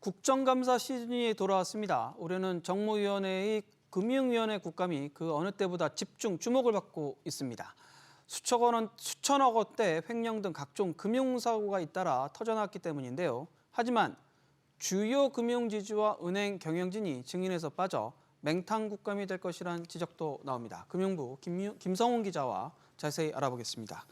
국정감사 시즌이 돌아왔습니다. 올해는 정무위원회의 금융위원회 국감이 그 어느 때보다 집중 주목을 받고 있습니다. 수천억 원대 횡령 등 각종 금융사고가 잇따라 터져나왔기 때문인데요. 하지만 주요 금융지주와 은행 경영진이 증인에서 빠져 맹탕 국감이 될 것이란 지적도 나옵니다. 금융부 김성훈 기자와 자세히 알아보겠습니다.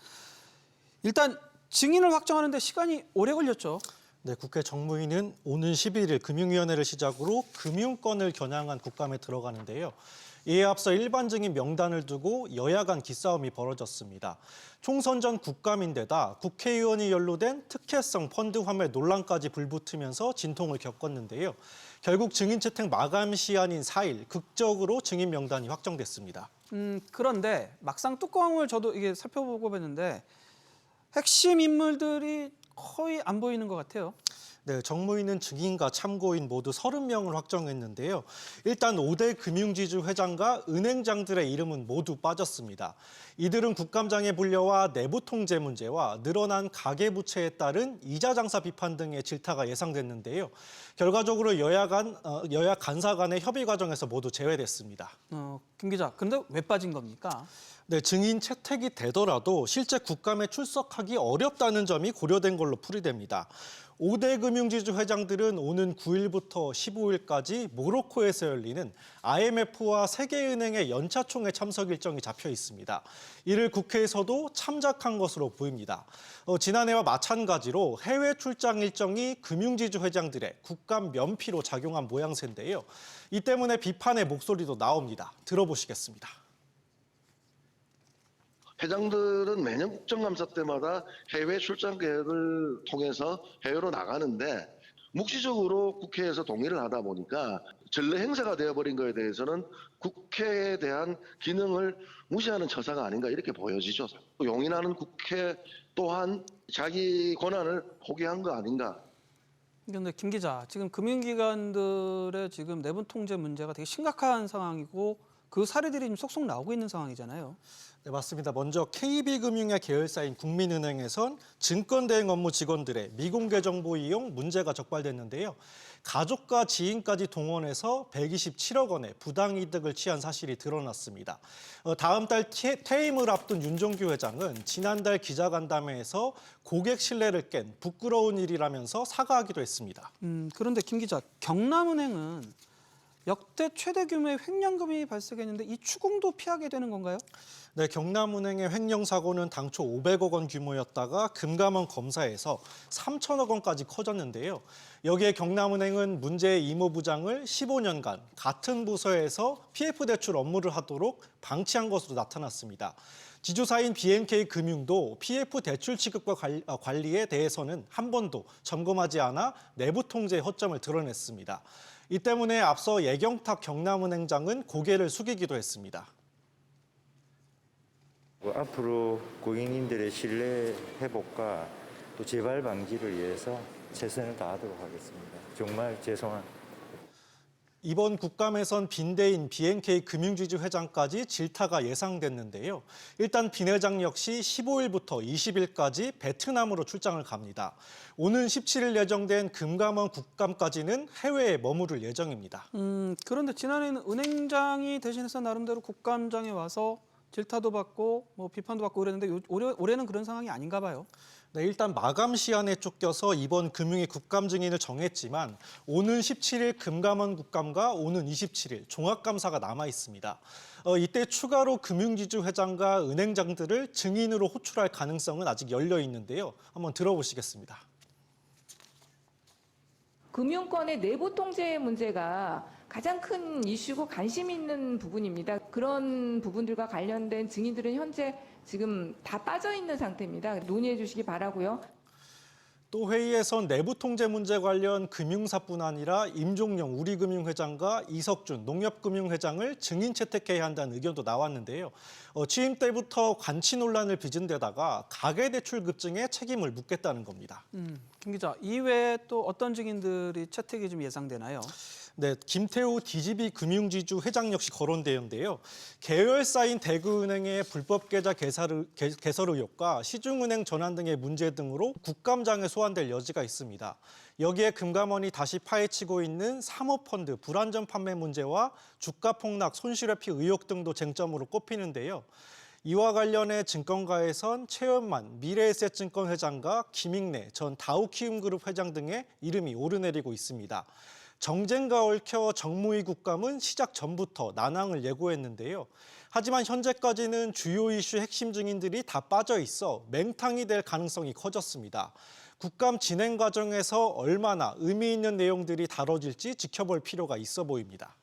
일단 증인을 확정하는 데 시간이 오래 걸렸죠. 네, 국회 정무위는 오는 11일 금융위원회를 시작으로 금융권을 겨냥한 국감에 들어가는데요. 이에 앞서 일반 증인 명단을 두고 여야 간 기싸움이 벌어졌습니다. 총선 전 국감인데다 국회의원이 연루된 특혜성 펀드 환매 논란까지 불붙으면서 진통을 겪었는데요. 결국 증인 채택 마감 시한인 4일 극적으로 증인 명단이 확정됐습니다. 그런데 막상 뚜껑을 저도 이게 살펴보고 봤는데 핵심 인물들이 거의 안 보이는 것 같아요. 네, 정무위는 증인과 참고인 모두 30명을 확정했는데요. 일단 5대 금융지주 회장과 은행장들의 이름은 모두 빠졌습니다. 이들은 국감장의 불려와 내부 통제 문제와 늘어난 가계부채에 따른 이자 장사 비판 등의 질타가 예상됐는데요. 결과적으로 여야 간사 간의 협의 과정에서 모두 제외됐습니다. 김 기자, 근데 왜 빠진 겁니까? 네, 증인 채택이 되더라도 실제 국감에 출석하기 어렵다는 점이 고려된 걸로 풀이됩니다. 5대 금융지주 회장들은 오는 9일부터 15일까지 모로코에서 열리는 IMF와 세계은행의 연차총회 참석 일정이 잡혀 있습니다. 이를 국회에서도 참작한 것으로 보입니다. 지난해와 마찬가지로 해외 출장 일정이 금융지주 회장들의 국감 면피로 작용한 모양새인데요. 이 때문에 비판의 목소리도 나옵니다. 들어보시겠습니다. 회장들은 매년 국정감사 때마다 해외 출장 계획을 통해서 해외로 나가는데 묵시적으로 국회에서 동의를 하다 보니까 전례 행사가 되어버린 것에 대해서는 국회에 대한 기능을 무시하는 처사가 아닌가 이렇게 보여지죠. 용인하는 국회 또한 자기 권한을 포기한 거 아닌가. 그런데 김 기자, 지금 금융기관들의 지금 내분 통제 문제가 되게 심각한 상황이고 그 사례들이 지금 속속 나오고 있는 상황이잖아요. 네, 맞습니다. 먼저 KB금융의 계열사인 국민은행에선 증권대행 업무 직원들의 미공개 정보 이용 문제가 적발됐는데요. 가족과 지인까지 동원해서 127억 원의 부당이득을 취한 사실이 드러났습니다. 다음 달 퇴임을 앞둔 윤종규 회장은 지난달 기자간담회에서 고객 신뢰를 깬 부끄러운 일이라면서 사과하기도 했습니다. 그런데 김 기자, 경남은행은 역대 최대 규모의 횡령금이 발생했는데 이 추궁도 피하게 되는 건가요? 네, 경남은행의 횡령 사고는 당초 500억 원 규모였다가 금감원 검사에서 3천억 원까지 커졌는데요. 여기에 경남은행은 문제의 이모부장을 15년간 같은 부서에서 PF 대출 업무를 하도록 방치한 것으로 나타났습니다. 지주사인 BNK금융도 PF 대출 취급과 관리에 대해서는 한 번도 점검하지 않아 내부 통제의 허점을 드러냈습니다. 이 때문에 앞서 예경탁 경남은행장은 고개를 숙이기도 했습니다. 앞으로 고객님들의 신뢰 회복과 또 재발 방지를 위해서 최선을 다하도록 하겠습니다. 정말 죄송합니다. 이번 국감에선 빈대인 BNK금융지주 회장까지 질타가 예상됐는데요. 일단 빈 회장 역시 15일부터 20일까지 베트남으로 출장을 갑니다. 오는 17일 예정된 금감원 국감까지는 해외에 머무를 예정입니다. 그런데 지난해에는 은행장이 대신해서 나름대로 국감장에 와서 질타도 받고 뭐 비판도 받고 그랬는데 올해는 그런 상황이 아닌가 봐요. 네, 일단 마감 시한에 쫓겨서 이번 금융위 국감 증인을 정했지만 오는 17일 금감원 국감과 오는 27일 종합감사가 남아 있습니다. 이때 추가로 금융지주 회장과 은행장들을 증인으로 호출할 가능성은 아직 열려 있는데요. 한번 들어보시겠습니다. 금융권의 내부 통제 문제가 가장 큰 이슈고 관심 있는 부분입니다. 그런 부분들과 관련된 증인들은 현재 지금 다 빠져 있는 상태입니다. 논의해 주시기 바라고요. 또 회의에선 내부 통제 문제 관련 금융사뿐 아니라 임종영 우리금융회장과 이석준 농협금융회장을 증인 채택해야 한다는 의견도 나왔는데요. 취임 때부터 관치 논란을 빚은 데다가 가계대출 급증에 책임을 묻겠다는 겁니다. 김 기자, 이외에 또 어떤 증인들이 채택이 좀 예상되나요? 네, 김태우 DGB 금융지주 회장 역시 거론되었는데요. 계열사인 대구은행의 불법 계좌 개설 의혹과 시중은행 전환 등의 문제 등으로 국감장에 소환될 여지가 있습니다. 여기에 금감원이 다시 파헤치고 있는 사모펀드 불안전 판매 문제와 주가 폭락 손실회피 의혹 등도 쟁점으로 꼽히는데요. 이와 관련해 증권가에선 최연만 미래에셋증권 회장과 김익래 전 다우키움그룹 회장 등의 이름이 오르내리고 있습니다. 정쟁과 얽혀 정무위 국감은 시작 전부터 난항을 예고했는데요. 하지만 현재까지는 주요 이슈 핵심 증인들이 다 빠져 있어 맹탕이 될 가능성이 커졌습니다. 국감 진행 과정에서 얼마나 의미 있는 내용들이 다뤄질지 지켜볼 필요가 있어 보입니다.